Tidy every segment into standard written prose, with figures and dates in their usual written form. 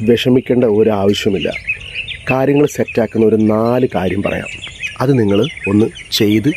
വിഷമിക്കേണ്ട ഒരു ആവശ്യമില്ല. കാര്യങ്ങൾ സെറ്റാക്കുന്ന ഒരു 4 കാര്യം പറയാം. അത് നിങ്ങൾ ഒന്ന് ചെയ്ത്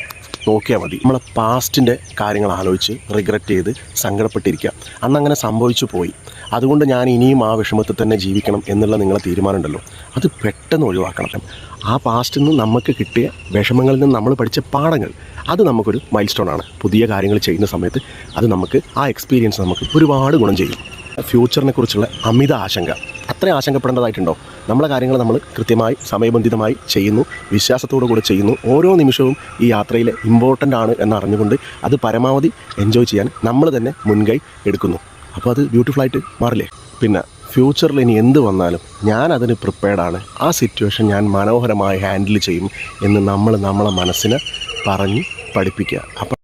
നോക്കിയാൽ മതി. നമ്മളെ പാസ്റ്റിൻ്റെ കാര്യങ്ങൾ ആലോചിച്ച് റിഗ്രറ്റ് ചെയ്ത് സങ്കടപ്പെട്ടിരിക്കുക. അന്നങ്ങനെ സംഭവിച്ചു പോയി, അതുകൊണ്ട് ഞാൻ ഇനിയും ആ വിഷമത്തിൽ തന്നെ ജീവിക്കണം എന്നുള്ള നിങ്ങളെ തീരുമാനമുണ്ടല്ലോ, അത് പെട്ടെന്ന് ഒഴിവാക്കണം. ആ പാസ്റ്റിൽ നിന്ന് നമുക്ക് കിട്ടിയ വിഷമങ്ങളിൽ നിന്ന് നമ്മൾ പഠിച്ച പാഠങ്ങൾ, അത് നമുക്കൊരു മൈൽ സ്റ്റോണാണ്. പുതിയ കാര്യങ്ങൾ ചെയ്യുന്ന സമയത്ത് അത് നമുക്ക്, ആ എക്സ്പീരിയൻസ് നമുക്ക് ഒരുപാട് ഗുണം ചെയ്യും. ഫ്യൂച്ചറിനെ കുറിച്ചുള്ള അമിത ആശങ്ക, അത്രയും ആശങ്കപ്പെടേണ്ടതായിട്ടുണ്ടോ? നമ്മളെ കാര്യങ്ങൾ നമ്മൾ കൃത്യമായി സമയബന്ധിതമായി ചെയ്യുന്നു, വിശ്വാസത്തോടു കൂടെ ചെയ്യുന്നു. ഓരോ നിമിഷവും ഈ യാത്രയിൽ ഇമ്പോർട്ടൻ്റ് ആണ് എന്നറിഞ്ഞുകൊണ്ട് അത് പരമാവധി എൻജോയ് ചെയ്യാൻ നമ്മൾ തന്നെ മുൻകൈ എടുക്കുന്നു. അപ്പോൾ അത് ബ്യൂട്ടിഫുള്ളായിട്ട് മാറില്ലേ? പിന്നെ ഫ്യൂച്ചറിൽ ഇനി എന്ത് വന്നാലും ഞാൻ അതിന് പ്രിപ്പയർഡാണ്, ആ സിറ്റുവേഷൻ ഞാൻ മനോഹരമായി ഹാൻഡിൽ ചെയ്യും എന്ന് നമ്മളെ മനസ്സിനെ പറഞ്ഞ് പഠിപ്പിക്കുക. അപ്പം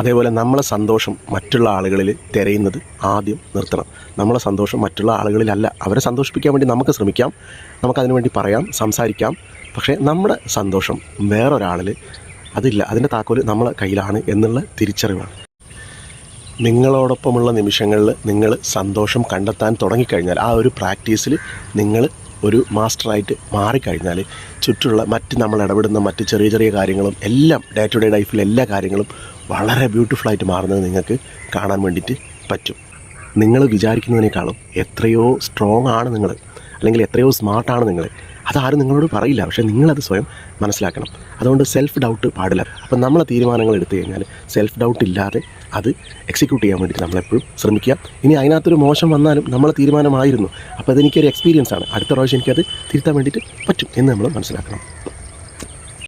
അതേപോലെ നമ്മളെ സന്തോഷം മറ്റുള്ള ആളുകളിൽ തിരയുന്നത് ആദ്യം നിർത്തണം. നമ്മളെ സന്തോഷം മറ്റുള്ള ആളുകളിലല്ല. അവരെ സന്തോഷിപ്പിക്കാൻ വേണ്ടി നമുക്ക് ശ്രമിക്കാം, നമുക്കതിനു വേണ്ടി പറയാം, സംസാരിക്കാം. പക്ഷേ നമ്മുടെ സന്തോഷം വേറൊരാളിൽ അതില്ല. അതിൻ്റെ താക്കോല് നമ്മളെ കയ്യിലാണ് എന്നുള്ള തിരിച്ചറിവാണ്. നിങ്ങളോടൊപ്പമുള്ള നിമിഷങ്ങളിൽ നിങ്ങൾ സന്തോഷം കണ്ടെത്താൻ തുടങ്ങിക്കഴിഞ്ഞാൽ, ആ ഒരു പ്രാക്ടീസിൽ നിങ്ങൾ ഒരു മാസ്റ്ററായിട്ട് മാറിക്കഴിഞ്ഞാൽ, ചുറ്റുള്ള നമ്മൾ ഇടപെടുന്ന മറ്റ് ചെറിയ ചെറിയ കാര്യങ്ങളും എല്ലാം, ഡേ ടു ഡേ ലൈഫിലെ എല്ലാ കാര്യങ്ങളും വളരെ ബ്യൂട്ടിഫുള്ളായിട്ട് മാറുന്നത് നിങ്ങൾക്ക് കാണാൻ വേണ്ടിയിട്ട് പറ്റും. നിങ്ങൾ വിചാരിക്കുന്നതിനേക്കാളും എത്രയോ സ്ട്രോങ് ആണ് നിങ്ങൾ, അല്ലെങ്കിൽ എത്രയോ സ്മാർട്ടാണ് നിങ്ങൾ. അതാരും നിങ്ങളോട് പറയില്ല, പക്ഷേ നിങ്ങളത് സ്വയം മനസ്സിലാക്കണം. അതുകൊണ്ട് സെൽഫ് ഡൗട്ട് പാടില്ല. അപ്പം നമ്മളെ തീരുമാനങ്ങൾ എടുത്തു കഴിഞ്ഞാൽ സെൽഫ് ഡൗട്ട് ഇല്ലാതെ അത് എക്സിക്യൂട്ട് ചെയ്യാൻ വേണ്ടിയിട്ട് നമ്മളെപ്പോഴും ശ്രമിക്കുക. ഇനി അതിനകത്തൊരു മോശം വന്നാലും നമ്മളെ തീരുമാനമായിരുന്നു, അപ്പോൾ അതെനിക്കൊരു എക്സ്പീരിയൻസ് ആണ്, അടുത്ത പ്രാവശ്യം എനിക്കത് തിരുത്താൻ വേണ്ടിയിട്ട് പറ്റും എന്ന് നമ്മൾ മനസ്സിലാക്കണം.